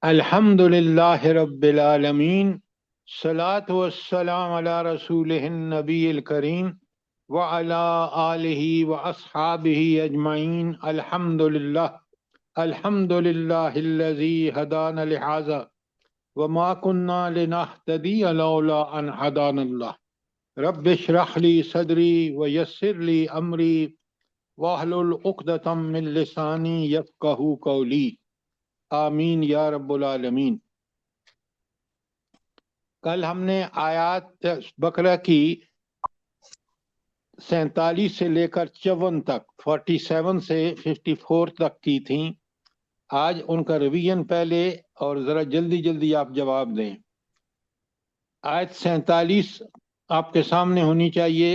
الحمدللہ رب العالمین، صلاۃ والسلام علی رسولہ النبی الکریم وعلی آلہ واصحابہ اجمعین۔ الحمدللہ الذی ہدانا لہذا وما کنا لنہتدی لولا ان ہدانا اللہ۔ رب اشرح لی صدری ویسر لی امری واحلل عقدۃ من لسانی یفقہوا قولی، آمین یا رب العالمین۔ کل ہم نے آیات بقرہ کی 47 سے لے کر 54 تک، 47 سے 54 تک کی تھیں۔ آج ان کا ریویژن پہلے اور ذرا جلدی جلدی آپ جواب دیں۔ آیت 47 آپ کے سامنے ہونی چاہیے۔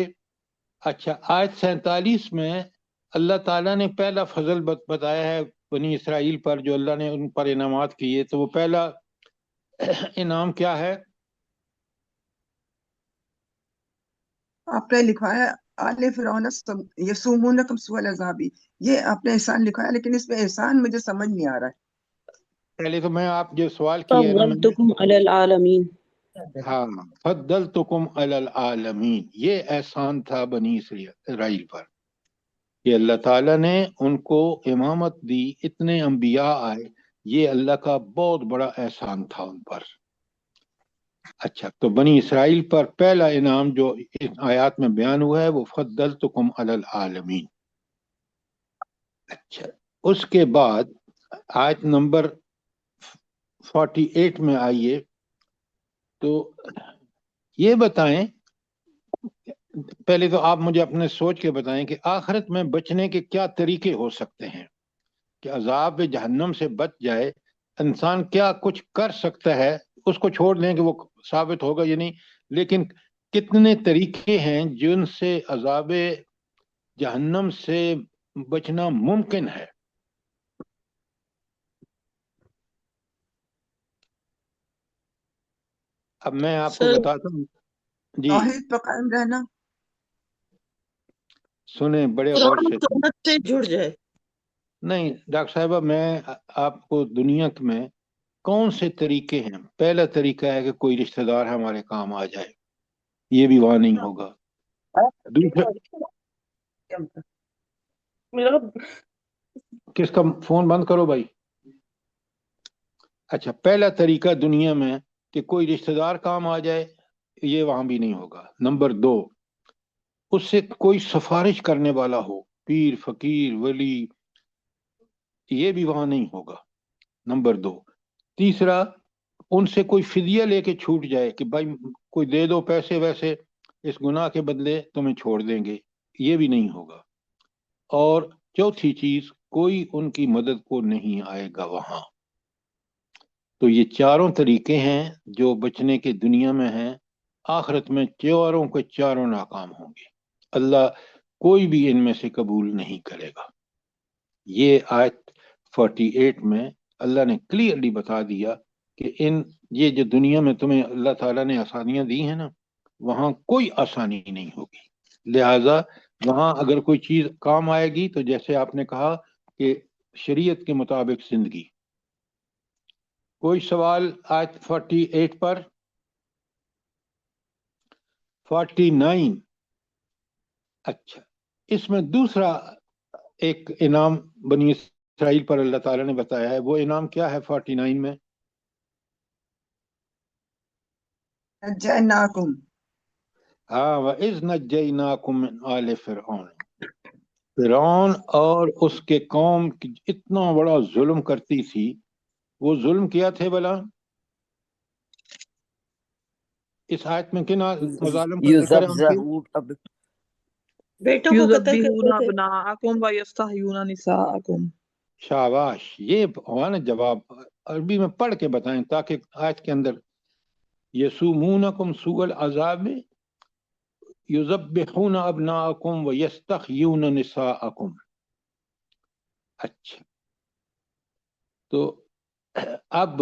اچھا، آیت 47 میں اللہ تعالیٰ نے پہلا فضل بتایا ہے بنی اسرائیل پر، جو اللہ نے ان پر انعامات کیے۔ تو وہ پہلا انعام کیا ہے؟ آپ نے لکھا ہے آل فرعون یسومونکم سوء العذاب، یہ آپ نے احسان لکھا ہے، لیکن اس میں احسان مجھے سمجھ نہیں آ رہا ہے۔ پہلے تو میں آپ جو سوال کیے ہیں نا، میں فضلتکم علی العالمین، ہاں، فضلتکم علی العالمین، یہ احسان تھا بنی اسرائیل پر کہ اللہ تعالیٰ نے ان کو امامت دی، اتنے انبیاء آئے، یہ اللہ کا بہت بڑا احسان تھا ان پر۔ اچھا، تو بنی اسرائیل پر پہلا انعام جو اس آیات میں بیان ہوا ہے وہ فضلتکم علی العالمین۔ اچھا، اس کے بعد آیت نمبر 48 میں آئیے، تو یہ بتائیں، پہلے تو آپ مجھے اپنے سوچ کے بتائیں کہ آخرت میں بچنے کے کیا طریقے ہو سکتے ہیں کہ عذاب جہنم سے بچ جائے۔ انسان کیا کچھ کر سکتا ہے، اس کو چھوڑ دیں کہ وہ ثابت ہوگا یا نہیں، لیکن کتنے طریقے ہیں جن سے عذاب جہنم سے بچنا ممکن ہے؟ اب میں آپ کو بتاتا ہوں جی، توحید پر قائم رہنا، سنیں بڑے غور سے۔ سنت سے جڑ جائے۔ نہیں ڈاکٹر صاحبہ، میں آپ کو دنیا میں کون سے طریقے ہیں؟ پہلا طریقہ ہے کہ کوئی رشتہ دار ہمارے کام آ جائے، یہ بھی وہاں نہیں ہوگا۔ دوسرا، کس کا فون بند کرو بھائی۔ اچھا، پہلا طریقہ دنیا میں کہ کوئی رشتہ دار کام آ جائے، یہ وہاں بھی نہیں ہوگا۔ نمبر دو، اس سے کوئی سفارش کرنے والا ہو، پیر فقیر ولی، یہ بھی وہاں نہیں ہوگا۔ نمبر دو۔ تیسرا، ان سے کوئی فدیہ لے کے چھوٹ جائے کہ بھائی کوئی دے دو پیسے ویسے، اس گناہ کے بدلے تمہیں چھوڑ دیں گے، یہ بھی نہیں ہوگا۔ اور چوتھی چیز، کوئی ان کی مدد کو نہیں آئے گا وہاں۔ تو یہ چاروں طریقے ہیں جو بچنے کے دنیا میں ہیں، آخرت میں چاروں کے چاروں ناکام ہوں گے، اللہ کوئی بھی ان میں سے قبول نہیں کرے گا۔ یہ آیت 48 میں اللہ نے کلیئرلی بتا دیا کہ یہ جو دنیا میں تمہیں اللہ تعالیٰ نے آسانیاں دی ہیں نا، وہاں کوئی آسانی نہیں ہوگی۔ لہٰذا وہاں اگر کوئی چیز کام آئے گی تو جیسے آپ نے کہا کہ شریعت کے مطابق زندگی۔ کوئی سوال آیت 48 پر؟ 49۔ اچھا، اس میں دوسرا ایک انعام بنی اسرائیل پر اللہ تعالیٰ نے بتایا ہے، وہ انعام کیا ہے 49 میں؟ نجیناکم، ہاں، وَإِذْ نَجَّيْنَاكُمْ مِنْ آلِ فِرْعَوْنَ، فرعون اور اس کے قوم اتنا بڑا ظلم کرتی تھی۔ وہ ظلم کیا تھے بلا؟ اس آیت میں کن مظالم کا ذکر ہے ان کے؟ بیٹوں کو قتل یذبحون کرتے تھے۔ ابناءکم ویستحیون نساءکم۔ شاباش، یہ ہوا نا جواب۔ عربی میں پڑھ کے بتائیں تاکہ آیت کے اندر یسومونکم سوء العذاب یذبحون ابناءکم ویستحیون نساءکم۔ اچھا، تو اب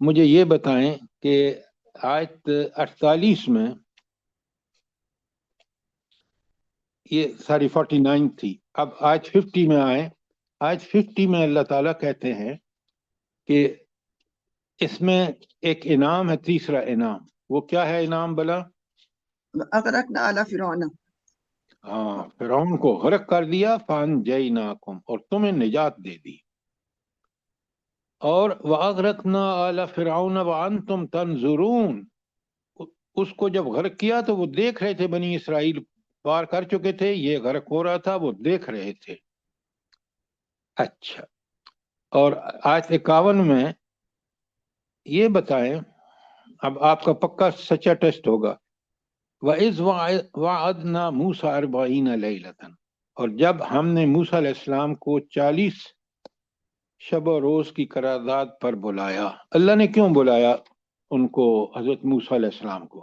مجھے یہ بتائیں کہ آیت 48 میں، یہ ساری 49 تھی، اب آیت 50 میں آئیں۔ آیت 50 میں اللہ تعالیٰ کہتے ہیں کہ اس میں ایک انعام ہے، تیسرا انعام، وہ کیا ہے انعام بلا؟ اغرقنا آل فرعون، ہاں، فرعون کو غرق کر دیا، فانجیناکم، اور تمہیں نجات دے دی۔ اور وَأَغْرَقْنَا آلَ فِرْعَوْنَ وَأَنْتُمْ تَنْظُرُونَ، اس کو جب غرق کیا تو وہ دیکھ رہے تھے، بنی اسرائیل پار کر چکے تھے، یہ غرق ہو رہا تھا، وہ دیکھ رہے تھے۔ اچھا، اور آیت 51 میں یہ بتائیں، اب آپ کا پکا سچا ٹیسٹ ہوگا، وَإِذْ وَعَدْنَا مُوسَىٰ 40 لَيْلَةً، اور جب ہم نے موسیٰ علیہ السلام کو 40 شب و روز کی قرارداد پر بلایا۔ اللہ نے کیوں بلایا ان کو، حضرت موسیٰ علیہ السلام کو؟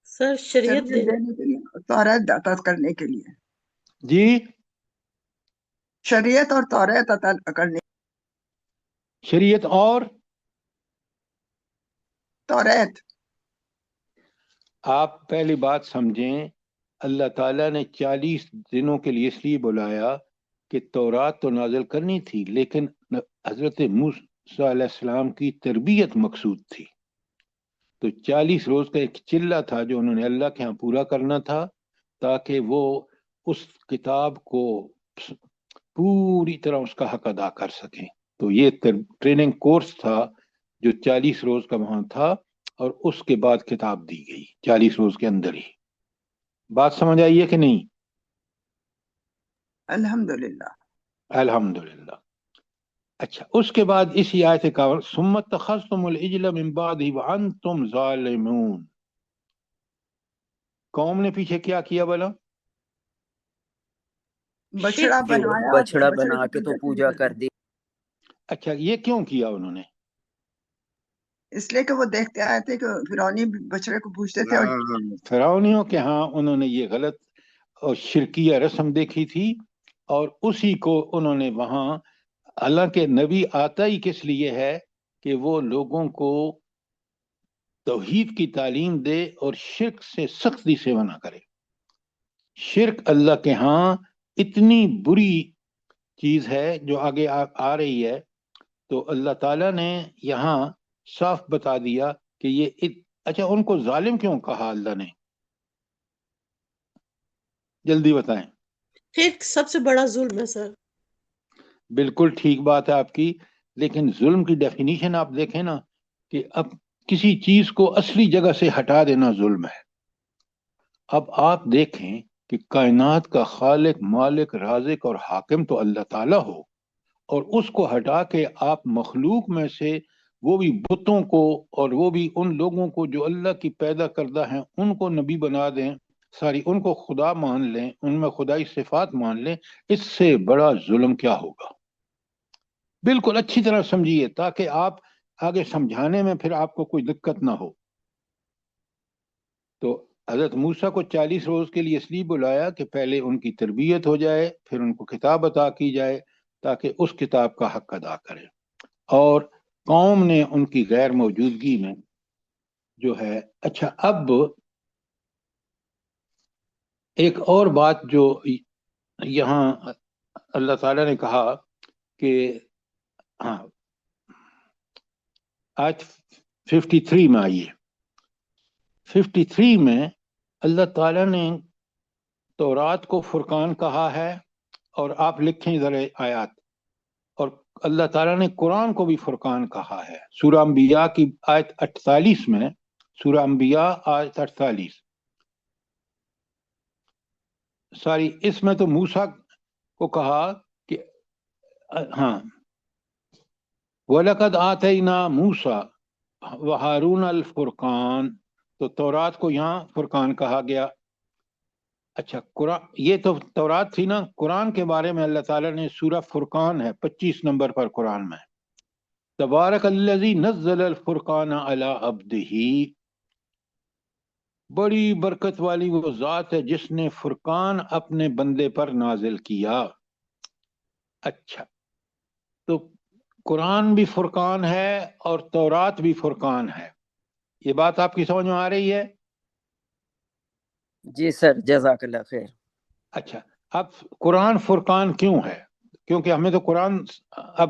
سر شریعت شریعت دینے کے لیے، توریت عطا کرنے کے لیے، جی، شریعت اور توریت عطا کرنے، شریعت اور توریت۔ آپ پہلی بات سمجھیں، اللہ تعالیٰ نے 40 دنوں کے لیے اس لیے بلایا کہ تورات تو نازل کرنی تھی، لیکن حضرت موسیٰ علیہ السلام کی تربیت مقصود تھی۔ تو 40 روز کا ایک چلہ تھا جو انہوں نے اللہ کے ہاں پورا کرنا تھا، تاکہ وہ اس کتاب کو پوری طرح اس کا حق ادا کر سکیں۔ تو یہ ٹریننگ کورس تھا جو 40 روز کا وہاں تھا، اور اس کے بعد کتاب دی گئی 40 روز کے اندر ہی۔ بات سمجھ آئی ہے کہ نہیں؟ الحمدللہ۔ الحمدللہ۔ اچھا، اس کے بعد اسی آیت کا ثم اتخذتم العجل من بعدہ وانتم ظالمون، قوم نے پیچھے کیا کیا بلا؟ بچڑا شرک کیا؟ بنایا، بچڑا بچڑے بنا کی کے تو شروع پوجا کر کر دی، دی۔ اچھا، یہ کیوں کیا انہوں نے؟ اس لیے کہ وہ دیکھتے آئے تھے کہ فرعونی بچڑے کو پوجتے تھے، اور فرعونیوں کے ہاں انہوں نے یہ غلط اور شرکیہ رسم دیکھی تھی، اور اسی کو انہوں نے وہاں، حالانکہ نبی آتا ہی کس لیے ہے کہ وہ لوگوں کو توحید کی تعلیم دے اور شرک سے سختی سے منع کرے۔ شرک اللہ کے ہاں اتنی بری چیز ہے جو آگے آ رہی ہے، تو اللہ تعالیٰ نے یہاں صاف بتا دیا کہ یہ اچھا، ان کو ظالم کیوں کہا اللہ نے؟ جلدی بتائیں۔ شرک سب سے بڑا ظلم ہے سر۔ بالکل ٹھیک بات ہے آپ کی، لیکن ظلم کی ڈیفینیشن آپ دیکھیں نا، کہ اب کسی چیز کو اصلی جگہ سے ہٹا دینا ظلم ہے۔ اب آپ دیکھیں کہ کائنات کا خالق، مالک، رازق اور حاکم تو اللہ تعالیٰ ہو، اور اس کو ہٹا کے آپ مخلوق میں سے، وہ بھی بتوں کو، اور وہ بھی ان لوگوں کو جو اللہ کی پیدا کردہ ہیں، ان کو نبی بنا دیں، ان کو خدا مان لیں، ان میں خدائی صفات مان لیں، اس سے بڑا ظلم کیا ہوگا؟ بالکل اچھی طرح سمجھیے تاکہ آپ آگے سمجھانے میں پھر آپ کو کوئی دقت نہ ہو۔ تو حضرت موسیٰ کو 40 روز کے لیے اس لیے بلایا کہ پہلے ان کی تربیت ہو جائے، پھر ان کو کتاب عطا کی جائے تاکہ اس کتاب کا حق ادا کرے، اور قوم نے ان کی غیر موجودگی میں جو ہے۔ اچھا، اب ایک اور بات جو یہاں اللہ تعالیٰ نے کہا کہ ہاں، آج 53 میں آئیے، 53 میں اللہ تعالیٰ نے تورات کو فرقان کہا ہے، اور آپ لکھیں ذرا آیات، اور اللہ تعالیٰ نے قرآن کو بھی فرقان کہا ہے۔ سورہ انبیاء کی آیت 48 میں، سورہ انبیاء آیت 48، ساری اس میں تو موسیٰ کو کہا کہ ہاں، وَلَقَدْ آتَيْنَا مُوسَىٰ وَهَارُونَ الْفُرْقَانَ، تو تورات کو یہاں فرقان کہا گیا۔ اچھا، قرآن، یہ تو تورات تھی نا، قرآن کے بارے میں اللہ تعالیٰ نے سورہ فرقان ہے 25 نمبر پر قرآن میں، تبارک الذی نزل الفرقان علی عبدہ، بڑی برکت والی وہ ذات ہے جس نے فرقان اپنے بندے پر نازل کیا۔ اچھا، تو قرآن بھی فرقان ہے اور تورات بھی فرقان ہے، یہ بات آپ کی سمجھ میں آ رہی ہے؟ جی سر، جزاک اللہ خیر۔ اچھا، اب قرآن فرقان کیوں ہے؟ کیونکہ ہمیں تو قرآن، اب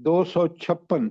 256।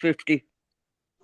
50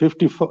54।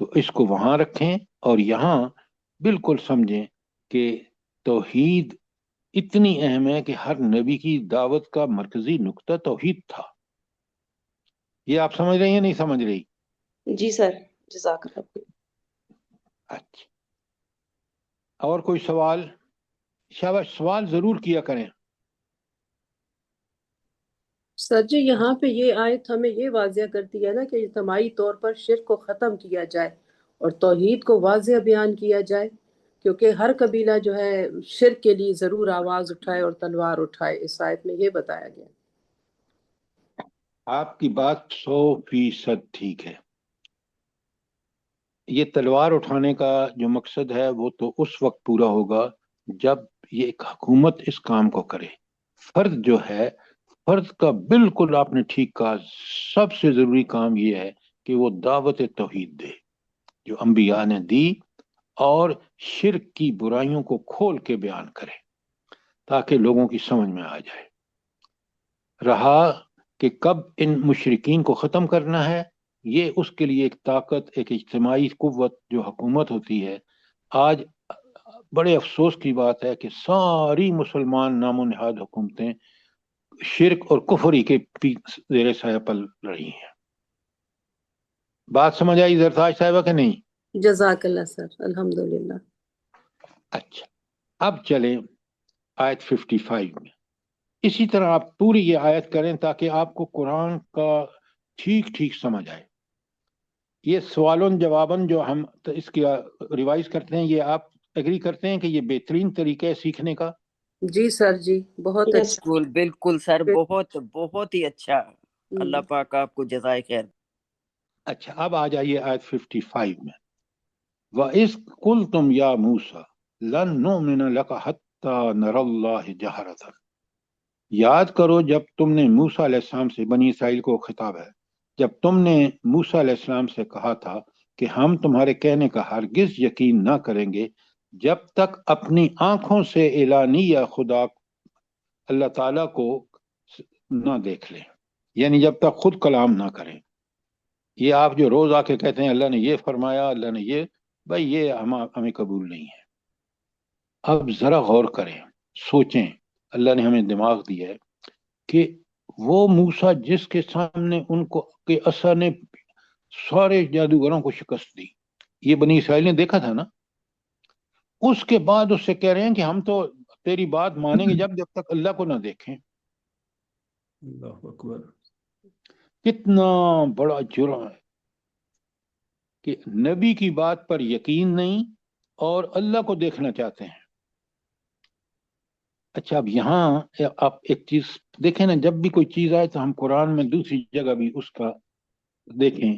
تو اس کو وہاں رکھیں اور یہاں بالکل سمجھیں کہ توحید اتنی اہم ہے کہ ہر نبی کی دعوت کا مرکزی نقطہ توحید تھا. یہ آپ سمجھ رہی ہیں نہیں سمجھ رہی؟ جی سر، جزاک اللہ خیر۔ اچھا، اور کوئی سوال؟ شاباش، سوال ضرور کیا کریں. سر جی یہاں پہ یہ آیت ہمیں یہ واضح کرتی ہے نا کہ اجتماعی طور پر شرک کو ختم کیا جائے اور توحید کو واضح بیان کیا جائے، کیونکہ ہر قبیلہ جو ہے شرک کے لیے ضرور آواز اٹھائے اور تلوار اٹھائے، اس آیت میں یہ بتایا گیا۔ آپ کی بات 100% ٹھیک ہے. یہ تلوار اٹھانے کا جو مقصد ہے وہ تو اس وقت پورا ہوگا جب یہ ایک حکومت اس کام کو کرے. فرد جو ہے، فرد کا بالکل آپ نے ٹھیک کہا، سب سے ضروری کام یہ ہے کہ وہ دعوت توحید دے جو انبیاء نے دی، اور شرک کی برائیوں کو کھول کے بیان کرے تاکہ لوگوں کی سمجھ میں آ جائے. رہا کہ کب ان مشرکین کو ختم کرنا ہے، یہ اس کے لیے ایک طاقت، ایک اجتماعی قوت جو حکومت ہوتی ہے. آج بڑے افسوس کی بات ہے کہ ساری مسلمان نام و نہاد حکومتیں شرک اور کفری کے زیر سایہ پل رہی ہیں. بات سمجھ آئی زرتاج صاحبہ کہ نہیں؟ جزاک اللہ سر، الحمدللہ۔ اچھا، اب چلیں آیت 55 میں. اسی طرح آپ پوری یہ آیت کریں تاکہ آپ کو قرآن کا ٹھیک ٹھیک سمجھ آئے. یہ سوالوں جواباً جو ہم اس کی ریوائز کرتے ہیں، یہ آپ ایگری کرتے ہیں کہ یہ بہترین طریقہ ہے سیکھنے کا؟ جی سر جی، بہت Yes. اچھا۔ بالکل بالکل سر، بہت بہت ہی اچھا، اللہ پاک آپ کو جزائے خیر۔ اچھا، اب آ جائیے آیت 55 میں. وَإِذْ قُلْتُمْ يَا مُوسَى لَن نُؤْمِنَ لَكَ حَتَّى نَرَى اللَّهَ جَهْرَةً. یاد کرو جب تم نے موسیٰ علیہ السلام سے، بنی اسرائیل کو خطاب ہے، جب تم نے موسیٰ علیہ السلام سے کہا تھا کہ ہم تمہارے کہنے کا ہرگز یقین نہ کریں گے جب تک اپنی آنکھوں سے اعلانیہ خدا اللہ تعالیٰ کو نہ دیکھ لیں، یعنی جب تک خود کلام نہ کریں. یہ آپ جو روز آ کے کہتے ہیں اللہ نے یہ فرمایا، اللہ نے یہ، بھائی یہ ہمیں قبول نہیں ہے. اب ذرا غور کریں، سوچیں. اللہ نے ہمیں دماغ دیا ہے کہ وہ موسیٰ جس کے سامنے ان کو کہ عصا نے سارے جادوگروں کو شکست دی، یہ بنی اسرائیل نے دیکھا تھا نا. اس کے بعد اس سے کہہ رہے ہیں کہ ہم تو تیری بات مانیں گے جب تک اللہ کو نہ دیکھیں. اللہ اکبر، کتنا بڑا جرم ہے کہ نبی کی بات پر یقین نہیں اور اللہ کو دیکھنا چاہتے ہیں. اچھا، اب یہاں آپ ایک چیز دیکھیں نا، جب بھی کوئی چیز آئے تو ہم قرآن میں دوسری جگہ بھی اس کا دیکھیں.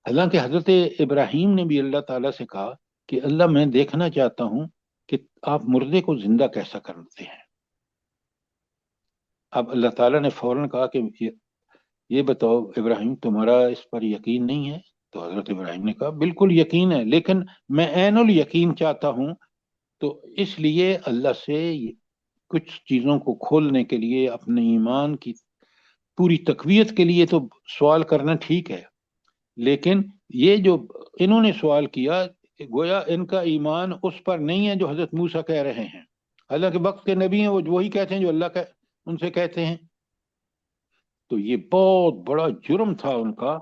حالانکہ حضرت ابراہیم نے بھی اللہ تعالیٰ سے کہا کہ اللہ میں دیکھنا چاہتا ہوں کہ آپ مردے کو زندہ کیسا کرتے ہیں. اب اللہ تعالیٰ نے فوراً کہا کہ یہ بتاؤ ابراہیم تمہارا اس پر یقین نہیں ہے؟ تو حضرت ابراہیم نے کہا بالکل یقین ہے، لیکن میں عین الیقین چاہتا ہوں. تو اس لیے اللہ سے کچھ چیزوں کو کھولنے کے لیے، اپنے ایمان کی پوری تقویت کے لیے تو سوال کرنا ٹھیک ہے، لیکن یہ جو انہوں نے سوال کیا گویا ان کا ایمان اس پر نہیں ہے جو حضرت موسیٰ کہہ رہے ہیں. حالانکہ وقت کے نبی ہیں، وہ وہی کہتے ہیں جو اللہ ان سے کہتے ہیں. تو یہ بہت بڑا جرم تھا ان کا،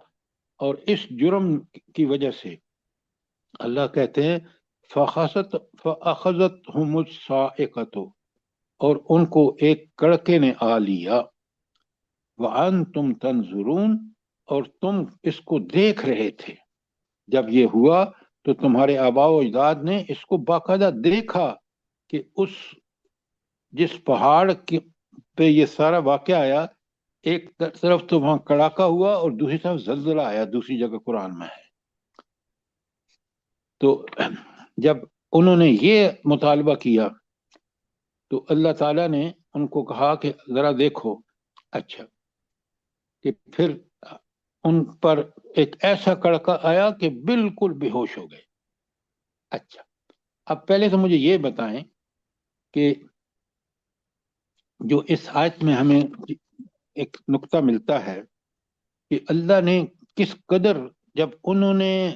اور اس جرم کی وجہ سے اللہ کہتے ہیں فَأَخَذَتْهُمُ الصَّاعِقَةُ، اور ان کو ایک کڑکے نے آ لیا. وَأَنْتُمْ تَنْظُرُونَ، اور تم اس کو دیکھ رہے تھے. جب یہ ہوا تو تمہارے آباء و اجداد نے اس کو باقاعدہ دیکھا کہ جس پہاڑ پہ یہ سارا واقعہ آیا، ایک طرف تو وہاں کڑاکا ہوا اور دوسری طرف زلزلہ آیا، دوسری جگہ قرآن میں ہے. تو جب انہوں نے یہ مطالبہ کیا تو اللہ تعالیٰ نے ان کو کہا کہ ذرا دیکھو. اچھا، کہ پھر ان پر ایک ایسا کڑکا آیا کہ بالکل بے ہوش ہو گئے. اچھا، اب پہلے تو مجھے یہ بتائیں کہ جو اس آیت میں ہمیں ایک نقطہ ملتا ہے کہ اللہ نے کس قدر، جب انہوں نے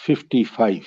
55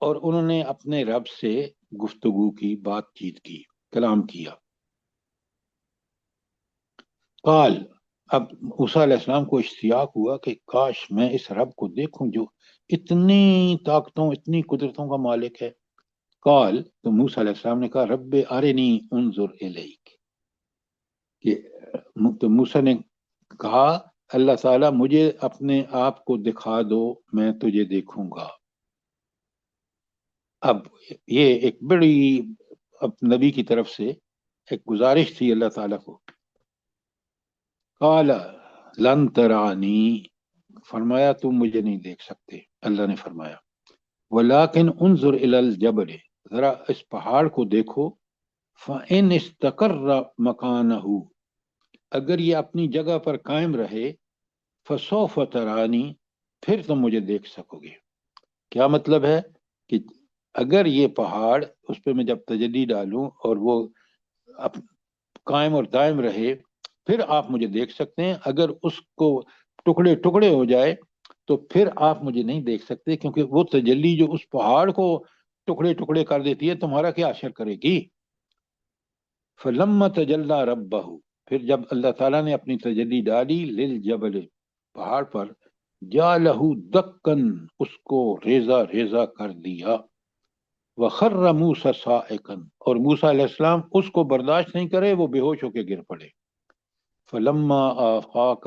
اور انہوں نے اپنے رب سے گفتگو کی، بات چیت کی، کلام کیا. قال، اب موسیٰ علیہ السلام کو اشتیاق ہوا کہ کاش میں اس رب کو دیکھوں جو اتنی طاقتوں، اتنی قدرتوں کا مالک ہے. قال، تو موسیٰ علیہ السلام نے کہا رب ارنی انظر الیک، کہ تو موسیٰ نے کہا اللہ تعالیٰ مجھے اپنے آپ کو دکھا دو، میں تجھے دیکھوں گا. اب یہ ایک بڑی اب نبی کی طرف سے ایک گزارش تھی اللہ تعالیٰ کو. قال لن ترانی، فرمایا تم مجھے نہیں دیکھ سکتے. اللہ نے فرمایا ولیکن انظر الی الجبل، ذرا اس پہاڑ کو دیکھو. فإن استقر مکانہ، اگر یہ اپنی جگہ پر قائم رہے، فسوف ترانی، پھر تم مجھے دیکھ سکو گے. کیا مطلب ہے کہ اگر یہ پہاڑ اس پہ میں جب تجلی ڈالوں اور وہ قائم اور دائم رہے پھر آپ مجھے دیکھ سکتے ہیں. اگر اس کو ٹکڑے ٹکڑے ہو جائے تو پھر آپ مجھے نہیں دیکھ سکتے، کیونکہ وہ تجلی جو اس پہاڑ کو ٹکڑے ٹکڑے کر دیتی ہے تمہارا کیا اثر کرے گی. فلما تجلی ربہ، پھر جب اللہ تعالیٰ نے اپنی تجلی ڈالی للجبل، پہاڑ پر، جعلہ دکن، اس کو ریزہ ریزہ کر دیا. وخر موسیٰ صاعقا، اور موسیٰ علیہ السلام اس کو برداشت نہیں کرے، وہ بے ہوش ہو کے گر پڑے. فلما آفاق،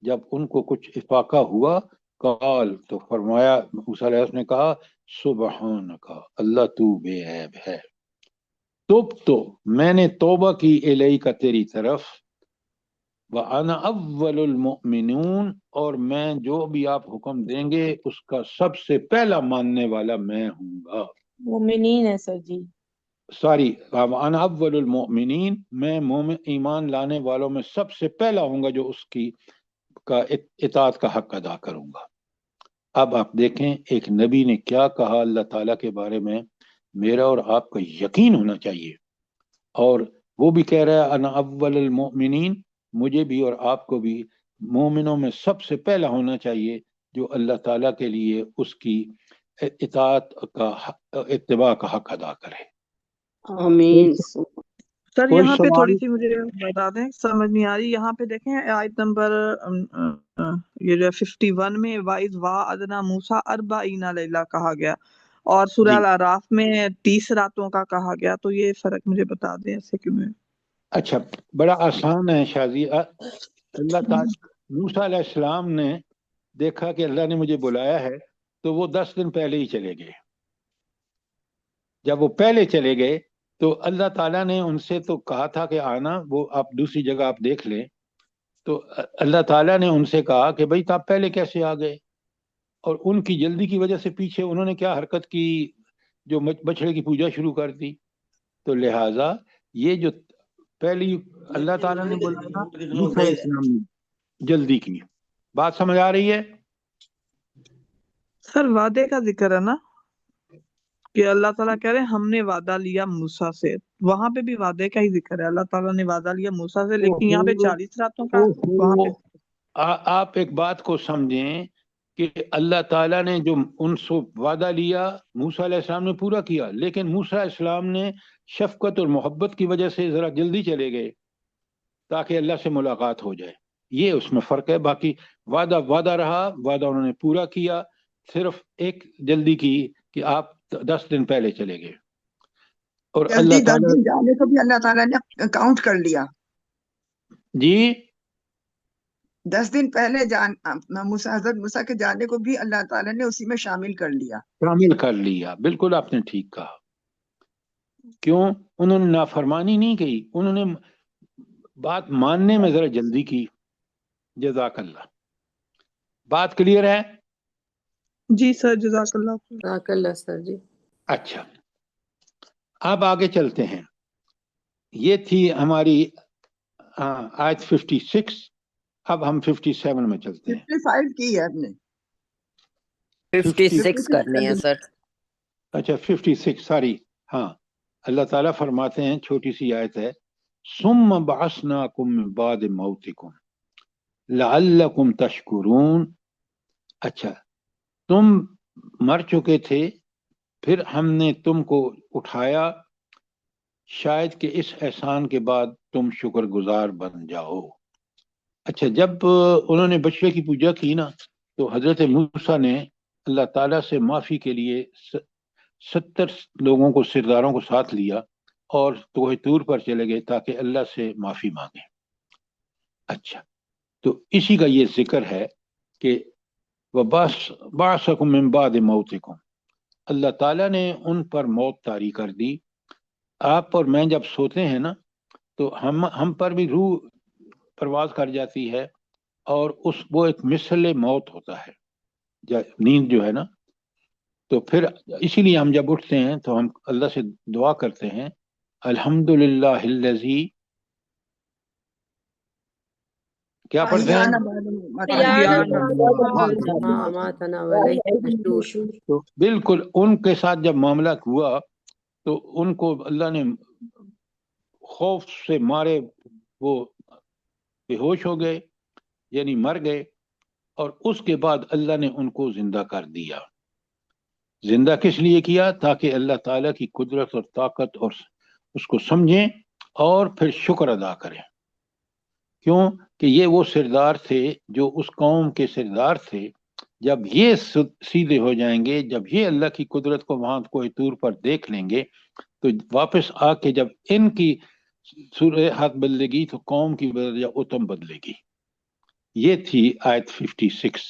جب ان کو کچھ افاقہ ہوا، قال، تو فرمایا موسیٰ علیہ السلام نے کہا سبحانک، اللہ تو بے عیب ہے. تو میں نے توبہ کی الیک، تیری طرف، وَأَنَا أَوَّلُ الْمُؤْمِنُونَ، اور میں جو بھی آپ حکم دیں گے اس کا سب سے پہلا ماننے والا میں ہوں گا. مومنین ہے سر جی. ساری وَأَنَا أَوَّلُ الْمُؤْمِنِينَ، میں مومن ایمان لانے والوں میں سب سے پہلا ہوں گا جو اس کی کا اطاعت کا حق ادا کروں گا. اب آپ دیکھیں ایک نبی نے کیا کہا اللہ تعالیٰ کے بارے میں. میرا اور آپ کا یقین ہونا چاہیے، اور وہ بھی کہہ رہا ہے انا اول المؤمنین، مجھے بھی اور آپ کو بھی مومنوں میں سب سے پہلا ہونا چاہیے جو اللہ تعالیٰ کے لیے اس کی اطاعت کا اتباع کا حق ادا کرے. آمین. سر کوئی یہاں پہ سوال؟ تھوڑی سی مجھے بتا دیں، سمجھ نہیں آ رہی. یہاں پہ دیکھیں آیت نمبر یہ جو 51 میں وَإِذْ وَعَدْنَا مُوسَىٰ 40 لَيْلَةً کہا گیا، اور سورہ جی الاعراف میں 30 راتوں کا کہا گیا. تو یہ فرق مجھے بتا دیں ایسے کیوں ہے؟ اچھا، بڑا آسان ہے شازی. اللہ تعالیٰ موسیٰ علیہ السلام نے دیکھا کہ اللہ نے مجھے بلایا ہے تو وہ 10 دن پہلے ہی چلے گئے. جب وہ پہلے چلے گئے تو اللہ تعالیٰ نے ان سے تو کہا تھا کہ آنا، وہ آپ دوسری جگہ آپ دیکھ لیں. تو اللہ تعالیٰ نے ان سے کہا کہ بھائی آپ پہلے کیسے آ گئے، اور ان کی جلدی کی وجہ سے پیچھے انہوں نے کیا حرکت کی، جو بچڑے کی پوجا شروع کر دی. تو لہٰذا یہ جو پہلی اللہ تعالیٰ نے بولا موسیٰ علیہ السلام نے جلدی کی. بات سمجھ آ رہی ہے؟ سر وعدے کا ذکر ہے نا کہ اللہ تعالیٰ کہہ رہے ہیں ہم نے وعدہ لیا موسیٰ سے. وہاں پہ بھی وعدے کا ہی ذکر ہے، اللہ تعالیٰ نے وعدہ لیا موسیٰ سے، لیکن یہاں پہ 40 راتوں کا وہاں پہ. آپ ایک بات کو سمجھیں کہ اللہ تعالیٰ نے جو ان سے وعدہ لیا موسیٰ علیہ السلام نے پورا کیا، لیکن موسیٰ علیہ السلام نے شفقت اور محبت کی وجہ سے ذرا جلدی چلے گئے تاکہ اللہ سے ملاقات ہو جائے. یہ اس میں فرق ہے. باقی وعدہ رہا، وعدہ انہوں نے پورا کیا، صرف ایک جلدی کی کہ آپ 10 دن پہلے چلے گئے. اور جلدی اللہ 10 تعالیٰ دن جانے کو بھی اللہ تعالیٰ نے کاؤنٹ کر لیا. جی 10 دن پہلے حضرت موسیٰ کے جانے کو بھی اللہ تعالیٰ نے اسی میں شامل کر لیا. شامل کر لیا. بالکل آپ نے ٹھیک کہا. کیوں؟ انہوں نے نافرمانی نہیں کی، انہوں نے بات ماننے میں ذرا جلدی کی. جزاک اللہ. بات کلیئر ہے؟ جی سر جزاک اللہ. جزاک اللہ سر جی. اچھا، اب آگے چلتے ہیں. یہ تھی ہماری آیت 56. اب ہم 57 میں چلتے ہیں. 55 کی ہے آپ نے. 56 کرنی ہے سر. اچھا 56، ساری. ہاں، اللہ تعالیٰ فرماتے ہیں، چھوٹی سی آیت ہے، ثم بعثناکم من بعد موتکم لعلکم تشکرون. اچھا، تم مر چکے تھے پھر ہم نے تم کو اٹھایا شاید کہ اس احسان کے بعد تم شکر گزار بن جاؤ. اچھا، جب انہوں نے بچڑے کی پوجا کی نا تو حضرت موسیٰ نے اللہ تعالیٰ سے معافی کے لیے 70 لوگوں کو، سرداروں کو ساتھ لیا اور کوہ طور پر چلے گئے تاکہ اللہ سے معافی مانگیں. اچھا، تو اسی کا یہ ذکر ہے کہ وَبَعْثَكُم مِّن بَعْدِ مَوْتِكُم، اللہ تعالیٰ نے ان پر موت طاری کر دی. آپ اور میں جب سوتے ہیں نا تو ہم پر بھی روح پرواز کر جاتی ہے، اور وہ ایک مثل موت ہوتا ہے نیند جو ہے نا. تو پھر اسی لیے ہم جب اٹھتے ہیں تو ہم اللہ سے دعا کرتے ہیں الحمدللہ الذی، کیا پڑھتے ہیں؟ احیانا بعد ما احیانا ما اماتنا وعلیہ النشور. تو بالکل ان کے ساتھ جب معاملہ ہوا تو ان کو اللہ نے خوف سے مارے وہ بے ہوش ہو گئے، یعنی مر گئے، اور اس کے بعد اللہ نے ان کو زندہ کر دیا. زندہ کس لیے کیا؟ تاکہ اللہ تعالیٰ کی قدرت اور طاقت اور اس کو سمجھیں اور پھر شکر ادا کریں. کیوں کہ یہ وہ سردار تھے جو اس قوم کے سردار تھے. جب یہ سیدھے ہو جائیں گے، جب یہ اللہ کی قدرت کو وہاں کوہ طور پر دیکھ لیں گے، تو واپس آ کے جب ان کی صورت بدلے گی تو قوم کی بدلے اتم بدلے گی. یہ تھی آیت 56.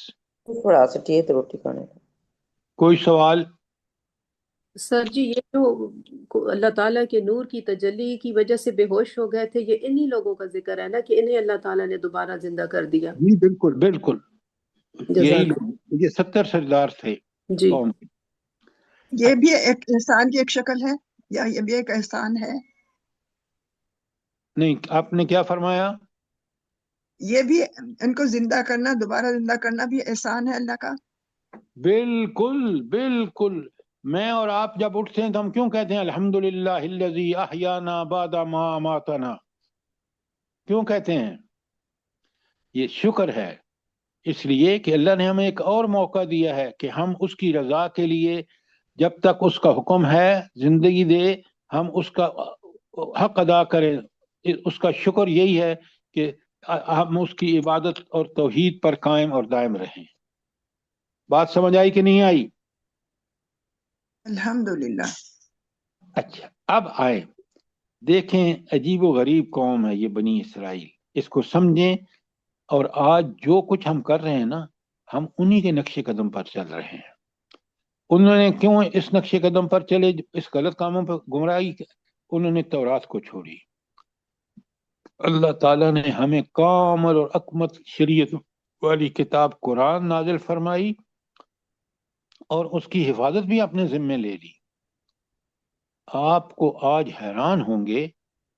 تھوڑا سا ٹھیک ہے روٹی کھانے کا. کوئی سوال؟ سر جی، یہ جو اللہ تعالیٰ کے نور کی تجلی کی وجہ سے بے ہوش ہو گئے تھے، یہ انہی لوگوں کا ذکر ہے نا کہ انہیں اللہ تعالیٰ نے دوبارہ زندہ کر دیا. جی بالکل بالکل، یہی جزاک لوگ، یہ 70 سردار تھے جی. قوم کے. یہ بھی ایک احسان کی ایک شکل ہے، یا یہ بھی ایک احسان ہے؟ نہیں، آپ نے کیا فرمایا؟ یہ بھی ان کو زندہ کرنا، دوبارہ زندہ کرنا بھی احسان ہے اللہ کا. بالکل بالکل. میں اور آپ جب اٹھتے ہیں تو ہم کیوں کہتے ہیں الحمدللہ الذی احیانا بعد ما اماتنا؟ کیوں کہتے ہیں؟ یہ شکر ہے، اس لیے کہ اللہ نے ہمیں ایک اور موقع دیا ہے کہ ہم اس کی رضا کے لیے جب تک اس کا حکم ہے زندگی دے، ہم اس کا حق ادا کریں. اس کا شکر یہی ہے کہ ہم اس کی عبادت اور توحید پر قائم اور دائم رہیں. بات سمجھ آئی کہ نہیں آئی؟ الحمدللہ. اچھا، اب آئے دیکھیں، عجیب و غریب قوم ہے یہ بنی اسرائیل، اس کو سمجھیں. اور آج جو کچھ ہم کر رہے ہیں نا، ہم انہی کے نقش قدم پر چل رہے ہیں. انہوں نے کیوں اس نقش قدم پر چلے؟ اس غلط کاموں پر گمراہی، انہوں نے تورات کو چھوڑی. اللہ تعالیٰ نے ہمیں کامل اور اکمل شریعت والی کتاب قرآن نازل فرمائی اور اس کی حفاظت بھی اپنے ذمے لے لی. آپ کو آج حیران ہوں گے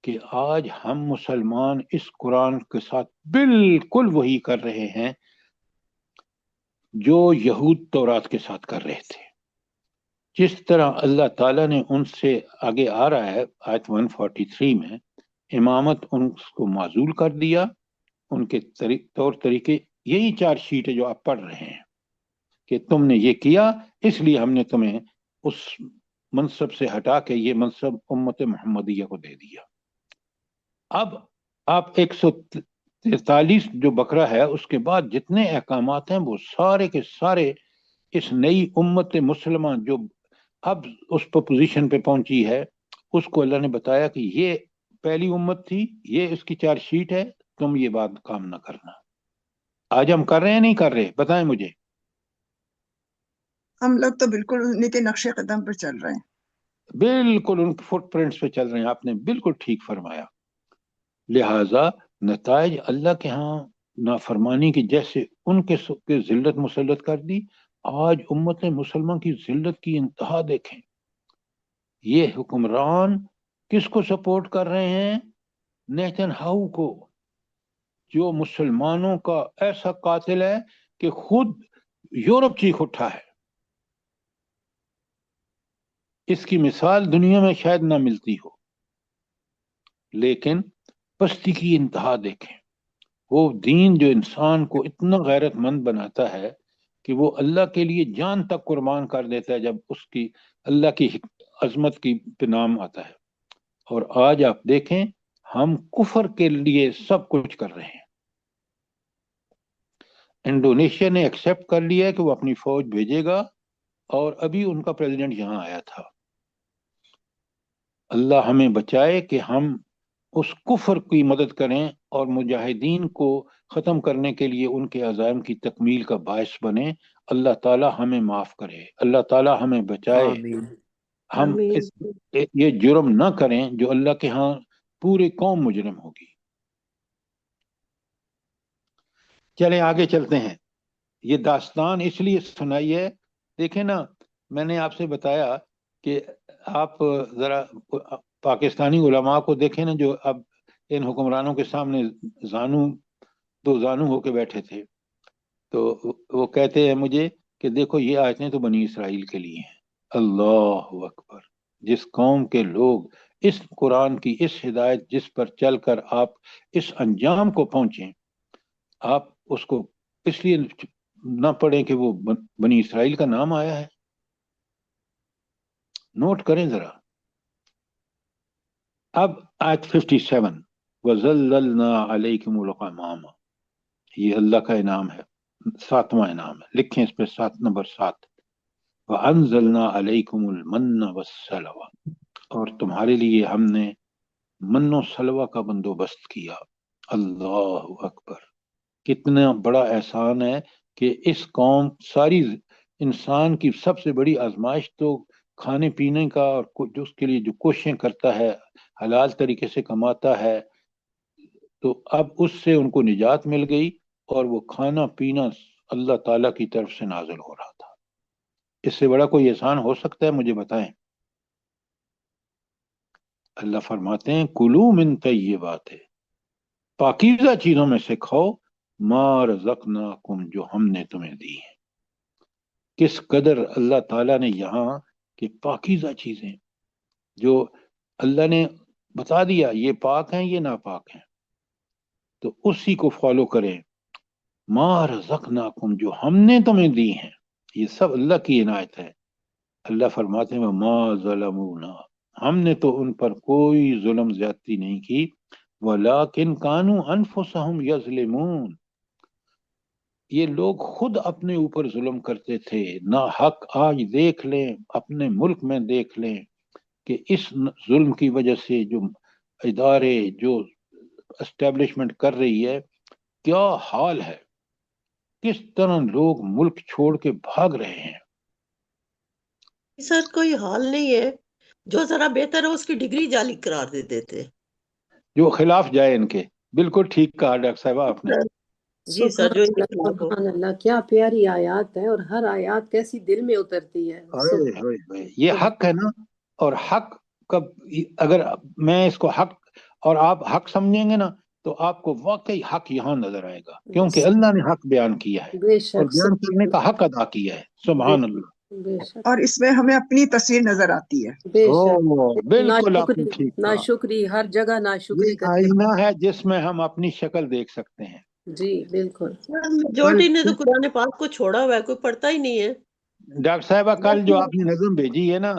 کہ آج ہم مسلمان اس قرآن کے ساتھ بالکل وہی کر رہے ہیں جو یہود تورات کے ساتھ کر رہے تھے. جس طرح اللہ تعالیٰ نے ان سے آگے آ رہا ہے آیت 143 میں، امامت ان کو معزول کر دیا. ان کے طور طریقے یہی 4 شیٹیں جو آپ پڑھ رہے ہیں کہ تم نے یہ کیا، اس لیے ہم نے تمہیں اس منصب سے ہٹا کے یہ منصب امت محمدیہ کو دے دیا. اب آپ 143 جو بقرہ ہے اس کے بعد جتنے احکامات ہیں وہ سارے کے سارے اس نئی امت مسلمہ جو اب اس پوزیشن پہ پہنچی ہے، اس کو اللہ نے بتایا کہ یہ پہلی امت تھی، یہ اس کی 4 شیٹ ہے، تم یہ بات کام نہ کرنا. آج ہم کر رہے ہیں نہیں کر رہے؟ بتائیں مجھے. ہم لوگ تو بالکل انہیں کے نقش قدم پر چل رہے ہیں. بالکل ان فٹ پرنٹس پہ چل رہے ہیں. آپ نے بالکل ٹھیک فرمایا. لہذا نتائج اللہ کے ہاں نافرمانی کی جیسے ان کے ذلت مسلط کر دی، آج امت مسلمان کی ذلت کی انتہا دیکھیں. یہ حکمران کس کو سپورٹ کر رہے ہیں؟ نیتن ہاؤ کو، جو مسلمانوں کا ایسا قاتل ہے کہ خود یورپ چیخ اٹھا ہے. اس کی مثال دنیا میں شاید نہ ملتی ہو، لیکن پستی کی انتہا دیکھیں. وہ دین جو انسان کو اتنا غیرت مند بناتا ہے کہ وہ اللہ کے لیے جان تک قربان کر دیتا ہے جب اس کی اللہ کی عظمت کی پہ نام آتا ہے. اور آج آپ دیکھیں ہم کفر کے لیے سب کچھ کر رہے ہیں. انڈونیشیا نے ایکسپٹ کر لیا ہے کہ وہ اپنی فوج بھیجے گا، اور ابھی ان کا پریزیڈنٹ یہاں آیا تھا. اللہ ہمیں بچائے کہ ہم اس کفر کی مدد کریں اور مجاہدین کو ختم کرنے کے لیے ان کے عزائم کی تکمیل کا باعث بنے. اللہ تعالی ہمیں معاف کرے، اللہ تعالی ہمیں بچائے. آمین. ہم آمین. یہ جرم نہ کریں جو اللہ کے ہاں پوری قوم مجرم ہوگی. چلیں آگے چلتے ہیں. یہ داستان اس لیے سنائی ہے، دیکھیں نا، میں نے آپ سے بتایا کہ آپ ذرا پاکستانی علماء کو دیکھیں نا، جو اب ان حکمرانوں کے سامنے دو زانو ہو کے بیٹھے تھے، تو وہ کہتے ہیں مجھے کہ دیکھو یہ آیتیں تو بنی اسرائیل کے لیے ہیں. اللہ اکبر. جس قوم کے لوگ اس قرآن کی اس ہدایت جس پر چل کر آپ اس انجام کو پہنچیں، آپ اس کو اس لیے نہ پڑھیں کہ وہ بنی اسرائیل کا نام آیا ہے. نوٹ کریں ذرا. اب آیت 57 وَذَلَّلْنَا عَلَيْكُمُ الْغَمَامَ، یہ اللہ کا انعام ہے، 7واں انعام ہے. لکھیں اس پہ نمبر 7. وَأَنزَلْنَا عَلَيْكُمُ الْمَنَّ وَالسَّلْوَىٰ، اور تمہارے لیے ہم نے من و سلوہ کا بندوبست کیا. اللہ اکبر. کتنا بڑا احسان ہے کہ اس قوم، ساری انسان کی سب سے بڑی آزمائش تو کھانے پینے کا، اور جو اس کے لیے جو کوششیں کرتا ہے، حلال طریقے سے کماتا ہے، تو اب اس سے ان کو نجات مل گئی، اور وہ کھانا پینا اللہ تعالیٰ کی طرف سے نازل ہو رہا تھا. اس سے بڑا کوئی احسان ہو سکتا ہے؟ مجھے بتائیں. اللہ فرماتے ہیں کلو من طیبات، پاکیزہ چیزوں میں سے کھاؤ، ما رزقناکم، جو ہم نے تمہیں دی ہیں. کس قدر اللہ تعالیٰ نے یہاں کہ پاکیزہ چیزیں جو اللہ نے بتا دیا یہ پاک ہیں یہ ناپاک ہیں، تو اسی کو فالو کریں. ما رزقناکم، جو ہم نے تمہیں دی ہیں، یہ سب اللہ کی عنایت ہے. اللہ فرماتے ہیں ما ظلمونا، ہم نے تو ان پر کوئی ظلم زیادتی نہیں کی، ولیکن کانوا انفسہم یظلمون، یہ لوگ خود اپنے اوپر ظلم کرتے تھے. نہ حق آج دیکھ لیں، اپنے ملک میں دیکھ لیں کہ اس ظلم کی وجہ سے جو ادارے، جو اسٹیبلشمنٹ کر رہی ہے، کیا حال ہے، کس طرح لوگ ملک چھوڑ کے بھاگ رہے ہیں. سر کوئی حال نہیں ہے، جو ذرا بہتر ہے اس کی ڈگری جعلی قرار دے دیتے. جو خلاف جائے ان کے. بالکل ٹھیک کہا ڈاکٹر صاحبہ آپ نے. جی سر، جو ان کے سبحان اللہ، خلاف ہو. سبحان اللہ، کیا پیاری آیات ہے، اور ہر آیات کیسی دل میں اترتی ہے. یہ حق ہے نا، اور حق کب، اگر میں اس کو حق اور آپ حق سمجھیں گے نا، تو آپ کو واقعی حق یہاں نظر آئے گا، کیونکہ اللہ نے حق بیان کیا ہے بے اور شک، بیان کرنے کا حق ادا کیا ہے. سبحان اللہ. بے شک، اور اس میں ہمیں اپنی تصویر نظر آتی ہے. بے شک. بالکل آپ نے ناشکری، ٹھیک کہا. ناشکری، ہر جگہ ناشکری یہ کرتے آئینہ ہے جس میں ہم اپنی شکل دیکھ سکتے ہیں. جی بالکل. میجورٹی نے تو قرآن پاک کو چھوڑا ہوا ہے، کوئی پڑھتا ہی نہیں ہے. ڈاکٹر صاحبہ کل جو آپ نے نظم بھیجی ہے نا،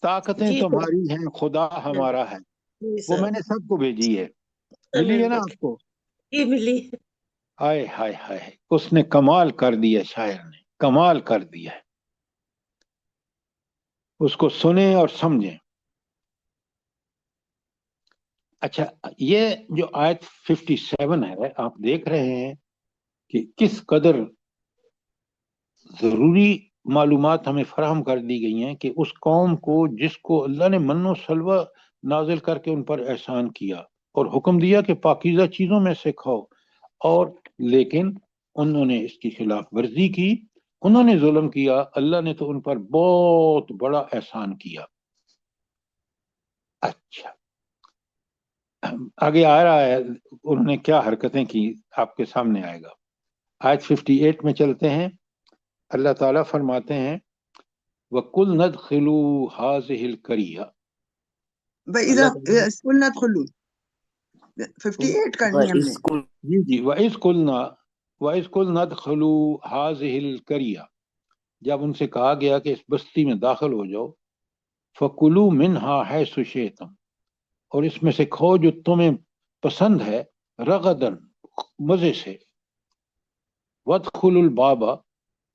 طاقتیں جی سر. تمہاری ہیں خدا ہمارا ہے، جی وہ سر. میں نے سب کو بھیجی ہے. ملی ہے نا آپ کو؟ جی ملی. ہائے ہائے ہائے، اس نے کمال کر دیا، شاعر نے کمال کر دیا ہے. اس کو سنیں اور سمجھیں. اچھا، یہ جو آیت 57 ہے، آپ دیکھ رہے ہیں کہ کس قدر ضروری معلومات ہمیں فراہم کر دی گئی ہیں کہ اس قوم کو جس کو اللہ نے من و سلوہ نازل کر کے ان پر احسان کیا اور حکم دیا کہ پاکیزہ چیزوں میں سے کھاؤ، اور لیکن انہوں نے اس کی خلاف ورزی کی، انہوں نے ظلم کیا. اللہ نے تو ان پر بہت بڑا احسان کیا. اچھا، آگے آ رہا ہے انہوں نے کیا حرکتیں کی، آپ کے سامنے آئے گا. آیت 58 میں چلتے ہیں. اللہ تعالیٰ فرماتے ہیں وَقُلْ نَدْخِلُوا هَٰذِهِ الْقَرْيَةَ، وَإِذَا اسْقُلْنَا ادْخُلُوا 58 کرنی ہے ہم نے. جی وَإِذْ قُلْنَا، وَإِذْ قُلْنَا ادْخُلُوا هَٰذِهِ الْقَرْيَةَ، جب ان سے کہا گیا کہ اس بستی میں داخل ہو جاؤ، فَكُلُوا مِنْهَا حَيْثُ شِئْتُمْ، اور اس میں سے کھاؤ جو تمہیں پسند ہے، رغدن، مزے سے، وَادْخُلُوا الْبَابَ،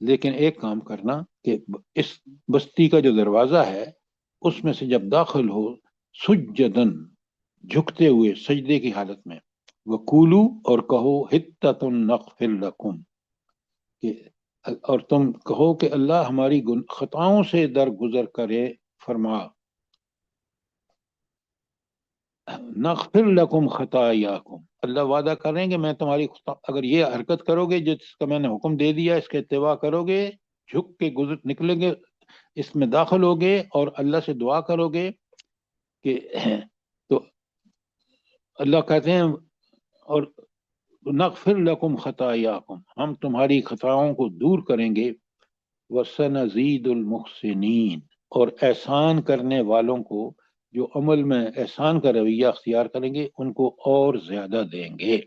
لیکن ایک کام کرنا کہ اس بستی کا جو دروازہ ہے اس میں سے جب داخل ہو، سجدن، جھکتے ہوئے سجدے کی حالت میں، وَقُولُوا، اور کہو، حِطَّةٌ نَغْفِرْ لَكُمْ، کہ اور تم کہو کہ اللہ ہماری خطاؤں سے درگزر کرے فرما، نغفر لکم خطایاکم، اللہ وعدہ کر رہے ہیں کہ میں تمہاری اگر یہ حرکت کرو گے جس کا میں نے حکم دے دیا، اس کا اتباع کرو گے، جھک کے گزر نکلیں گے، اس میں داخل ہوگے اور اللہ سے دعا کرو گے کہ تو اللہ کہتے ہیں اور نغفر لکم خطایاکم، ہم تمہاری خطاؤں کو دور کریں گے، وسنزید المحسنین، اور احسان کرنے والوں کو جو عمل میں احسان کا رویہ اختیار کریں گے ان کو اور زیادہ دیں گے۔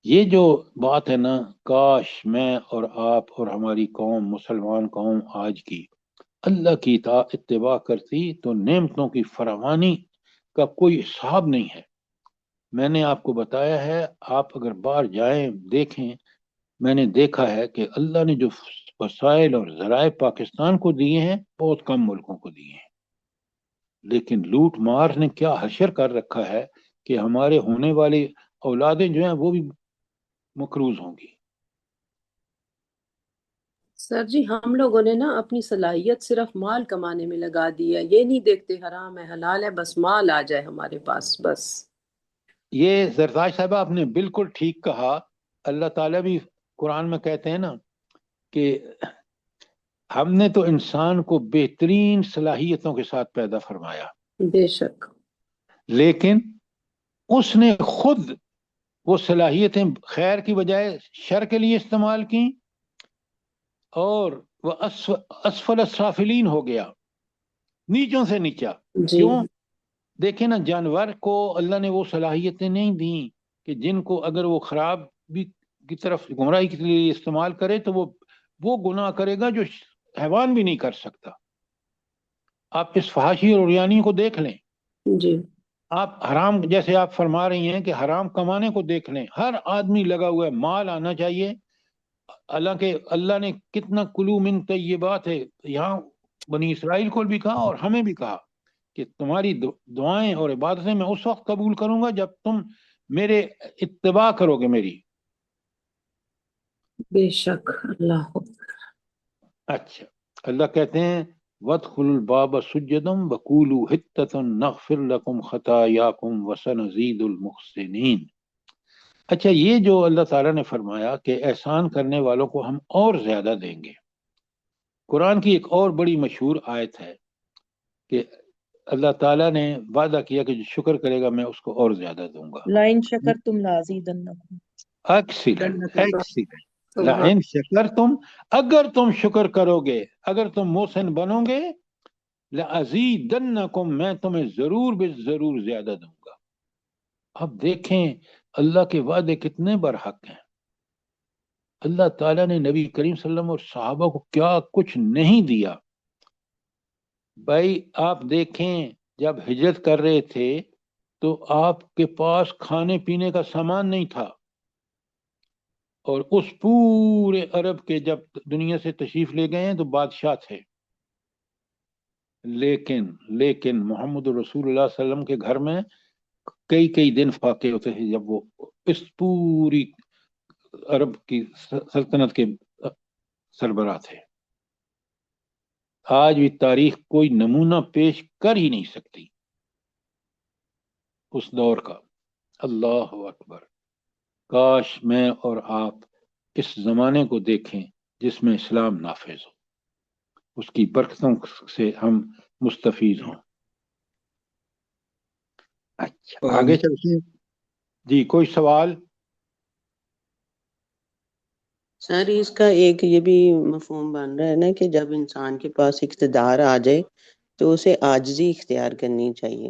یہ جو بات ہے نا، کاش میں اور آپ اور ہماری قوم، مسلمان قوم آج کی اللہ کی اتباع کرتی تو نعمتوں کی فراوانی کا کوئی حساب نہیں ہے۔ میں نے آپ کو بتایا ہے، آپ اگر باہر جائیں دیکھیں، میں نے دیکھا ہے کہ اللہ نے جو وسائل اور ذرائع پاکستان کو دیے ہیں بہت کم ملکوں کو دیے ہیں، لیکن لوٹ مار نے کیا حشر کر رکھا ہے کہ ہمارے ہونے والی اولادیں جو ہیں وہ بھی مقروض ہوں گی۔ سر جی، ہم لوگوں نے نا اپنی صلاحیت صرف مال کمانے میں لگا دی ہے، یہ نہیں دیکھتے حرام ہے حلال ہے، بس مال آ جائے ہمارے پاس بس۔ یہ زرتاج صاحبہ آپ نے بالکل ٹھیک کہا، اللہ تعالیٰ بھی قرآن میں کہتے ہیں نا کہ ہم نے تو انسان کو بہترین صلاحیتوں کے ساتھ پیدا فرمایا، بے شک، لیکن اس نے خود وہ صلاحیتیں خیر کی بجائے شر کے لیے استعمال کی، اور وہ اسفل السافلین ہو گیا، نیچوں سے نیچا۔ جی کیوں؟ دیکھیں نا، جانور کو اللہ نے وہ صلاحیتیں نہیں دیں کہ جن کو اگر وہ خرابی کی طرف، گمراہی کے لیے استعمال کرے تو وہ گناہ کرے گا جو حیوان بھی نہیں کر سکتا۔ آپ اس فحاشی اور عریانی کو دیکھ لیں، جی، آپ حرام، جیسے آپ فرما رہی ہیں کہ حرام کمانے کو دیکھ لیں، ہر آدمی لگا ہوا ہے، مال آنا چاہیے۔ حالانکہ اللہ نے کتنا کلو من طیبات ہے، یہاں بنی اسرائیل کو بھی کہا اور ہمیں بھی کہا کہ تمہاری دعائیں اور عبادتیں میں اس وقت قبول کروں گا جب تم میرے اتباع کرو گے میری۔ بے شک، اللہ اکبر۔ اچھا، اللہ کہتے ہیں وَادْخُلُوا الْبَابَ سُجَّدًا وَقُولُوا حِطَّةٌ نَغْفِرْ لَكُمْ خَطَايَاكُمْ وَسَنَزِيدُ الْمُحْسِنِينَ۔ اچھا، یہ جو اللہ تعالیٰ نے فرمایا کہ احسان کرنے والوں کو ہم اور زیادہ دیں گے، قرآن کی ایک اور بڑی مشہور آیت ہے کہ اللہ تعالیٰ نے وعدہ کیا کہ جو شکر کرے گا میں اس کو اور زیادہ دوں گا۔ لَإِن شَكَرْتُمْ لَأَزِيدَنَّكُمْ۔ ایکسیلنٹ، لَإِن شَكَرْتُمْ، اگر تم شکر کرو گے، اگر تم محسن بنو گے، لَأَزِيدَنَّكُمْ، میں تمہیں ضرور بے ضرور زیادہ دوں گا۔ اب دیکھیں اللہ کے وعدے کتنے برحق ہیں۔ اللہ تعالیٰ نے نبی کریم صلی اللہ علیہ وسلم اور صحابہ کو کیا کچھ نہیں دیا۔ بھائی آپ دیکھیں، جب ہجرت کر رہے تھے تو آپ کے پاس کھانے پینے کا سامان نہیں تھا، اور اس پورے عرب کے جب دنیا سے تشریف لے گئے ہیں تو بادشاہ تھے، لیکن محمد رسول اللہ صلی اللہ علیہ وسلم کے گھر میں کئی دن فاقے ہوتے تھے جب وہ اس پوری عرب کی سلطنت کے سربراہ تھے۔ آج بھی تاریخ کوئی نمونہ پیش کر ہی نہیں سکتی اس دور کا۔ اللہ اکبر، کاش میں اور آپ اس زمانے کو دیکھیں جس میں اسلام نافذ ہو، اس کی برکتوں سے ہم مستفید ہوں۔ اچھا، آگے چلتے ہیں جی، کوئی سوال؟ سر اس کا ایک یہ بھی مفہوم بن رہا ہے نا کہ جب انسان کے پاس اقتدار آ جائے تو اسے عاجزی اختیار کرنی چاہیے۔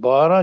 12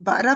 12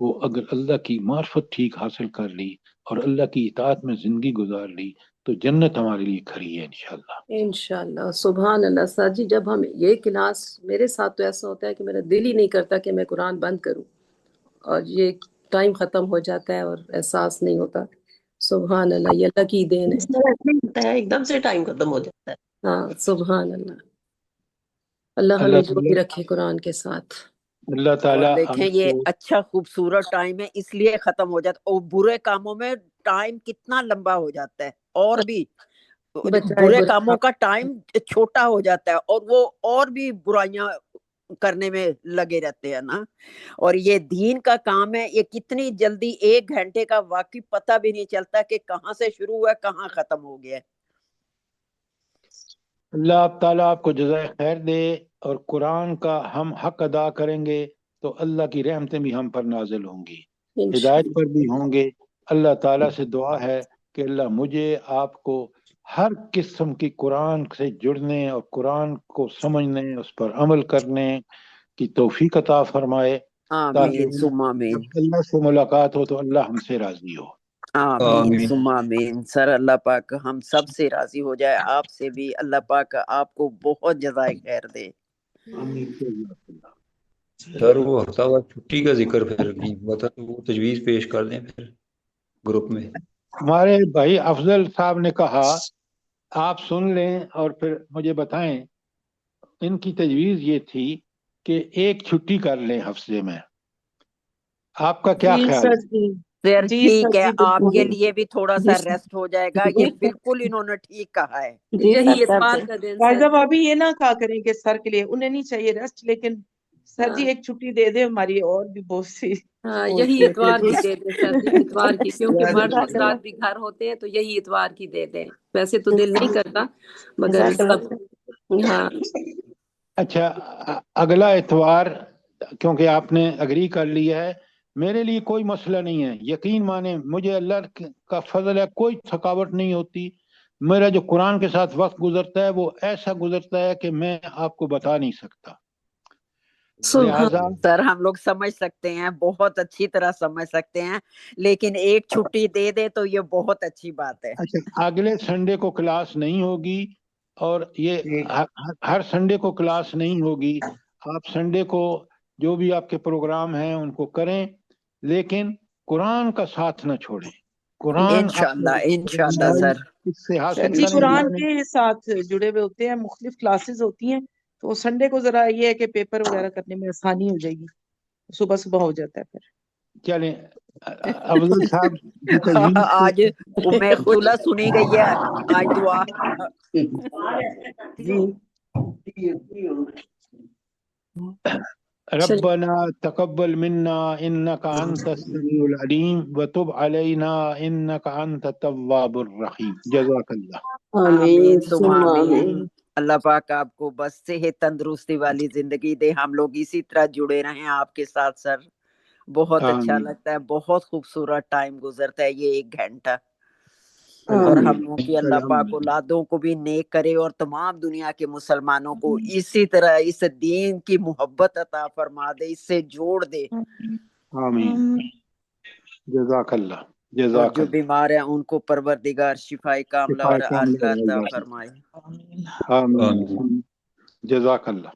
وہ اگر اللہ کی معرفت ٹھیک حاصل کر لی اور اللہ کی اطاعت میں زندگی گزار لی تو جنت ہمارے لیے کھڑی ہے انشاءاللہ۔ انشاءاللہ، سبحان اللہ۔ سر جی جب ہم یہ کلاس، میرے ساتھ تو ایسا ہوتا ہے کہ میرا دل ہی نہیں کرتا کہ میں قرآن بند کروں، اور یہ ٹائم ختم ہو جاتا ہے اور احساس نہیں ہوتا۔ سبحان اللہ، یہ اللہ کی دین ہے۔ اس طرح نہیں ہوتا ہے، ایک دم سے ٹائم ختم ہو جاتا ہے۔ ہاں سبحان اللہ، اللہ اللہ ہمیں تعالیٰ جوڑی رکھے قرآن کے ساتھ۔ اللہ اور تعالیٰ ہم دیکھیں یہ کو اچھا خوبصورت ٹائم ہے، اس لیے ختم ہو جاتا، اور برے کاموں میں ٹائم کتنا لمبا ہو جاتا ہے، اور بھی بچائے برے برا کاموں کا ٹائم چھوٹا ہو جاتا ہے، اور وہ اور بھی برائیاں کرنے میں لگے رہتے ہیں نا۔ اور یہ دین کا کام ہے، یہ کتنی جلدی 1 گھنٹے کا واقعی پتہ بھی نہیں چلتا کہ کہاں سے شروع ہوا ہے کہاں ختم ہو گیا ہے۔ اللہ تعالیٰ آپ کو جزائے خیر دے، اور قرآن کا ہم حق ادا کریں گے تو اللہ کی رحمتیں بھی ہم پر نازل ہوں گی، ہدایت پر بھی ہوں گے۔ اللہ تعالیٰ سے دعا ہے کہ اللہ مجھے آپ کو ہر قسم کی قرآن سے جڑنے اور قرآن کو سمجھنے، اس پر عمل کرنے کی توفیق عطا فرمائے، تاکہ آمین ثم آمین، جب اللہ سے ملاقات ہو تو اللہ ہم سے راضی ہو۔ آمین آمین۔ ثم آمین۔ سر اللہ پاک ہم سب سے راضی ہو جائے، آپ سے بھی اللہ پاک آپ کو بہت جزائے خیر دے۔ سر وہ ہفتہ وار چھٹی کا ذکر پھر بتا، وہ تجویز پیش کر دیں پھر گروپ میں۔ ہمارے بھائی افضل صاحب نے کہا آپ سن لیں اور پھر مجھے بتائیں۔ ان کی تجویز یہ تھی کہ ایک چھٹی کر لیں ہفتے میں، آپ کا کیا جی خیال سر ہے؟ جی، سر جی ٹھیک سر ہے، جی آپ کے بالکل لیے بھی تھوڑا جی سا ریسٹ ہو جائے گا، یہ بالکل انہوں نے ٹھیک کہا ہے۔ جی یہی سر کر اتوار دیں۔ کا دن فائزہ سر۔ بھابھی یہ نہ کہا کریں کہ سر کے لیے انہیں نہیں چاہیے ریسٹ، لیکن سر ہاں جی ایک چھٹی دے دے، ہماری اور بھی بہت سی ہاں، وہ یہی ہوتی ہے اتوار کی activities۔ دے دیں سر جی، اتوار کی، کیونکہ مرد جزاک حضرات اللہ، بھی گھر ہوتے ہیں تو یہی اتوار کی دے دیں۔ ویسے تو دل نہیں کرتا مگر جزاک اللہ سب، ہاں اچھا، اگلا اتوار کیونکہ آپ نے اگری کر لیا ہے، میرے لیے کوئی مسئلہ نہیں ہے، یقین مانیں مجھے اللہ کا فضل ہے، کوئی تھکاوٹ نہیں ہوتی۔ میرا جو قرآن کے ساتھ وقت گزرتا ہے وہ ایسا گزرتا ہے کہ میں آپ کو بتا نہیں سکتا، سبحان لہذا سر ہم لوگ سمجھ سکتے ہیں، بہت اچھی طرح سمجھ سکتے ہیں، لیکن ایک چھٹی دے دے تو یہ بہت اچھی بات ہے۔ اچھا اگلے سنڈے کو کلاس نہیں ہوگی، اور یہ ہر سنڈے کو کلاس نہیں ہوگی، آپ سنڈے کو جو بھی آپ کے پروگرام ہیں ان کو کریں، لیکن قرآن کا ساتھ نہ چھوڑیں۔ قرآن آپ انشاءاللہ انشاءاللہ موبائل سر۔ اس سے سر حاصل جی کریں قرآن جتنے۔ کے ساتھ جڑے ہوئے ہوتے ہیں، مختلف کلاسز ہوتی ہیں، تو سنڈے کو ذرا یہ ہے کہ پیپر وغیرہ کرنے میں آسانی ہو جائے گی، صبح صبح ہو جاتا ہے پھر۔ چلیں افضل صاحب کی آج تجویز میں خلا سنی گئی ہے، آج دعا۔ جی ربنا تقبل منا انك انت السميع العليم وتب علينا انك انت التواب الرحيم۔ جزاک اللہ۔ آمین ثم ثم آمین۔ آمین۔ اللہ پاک آپ کو بس صحت تندرستی والی زندگی دے، ہم لوگ اسی طرح جڑے رہیں آپ کے ساتھ سر، بہت اچھا آمین لگتا ہے، بہت خوبصورت ٹائم گزرتا ہے یہ 1 گھنٹہ، اور آمین ہم لوگ کی اللہ پاک الحمدللہ۔ اولادوں کو بھی نیک کرے، اور تمام دنیا کے مسلمانوں کو اسی طرح اس دین کی محبت عطا فرما دے، اس سے جوڑ دے، آمین جزاک اللہ اور جزاک جو اللہ۔ بیمار ہیں ان کو پروردگار شفائے کاملہ اور شفا کاملہ عاجلہ عطا عطا فرمائے۔ آمین جزاک اللہ۔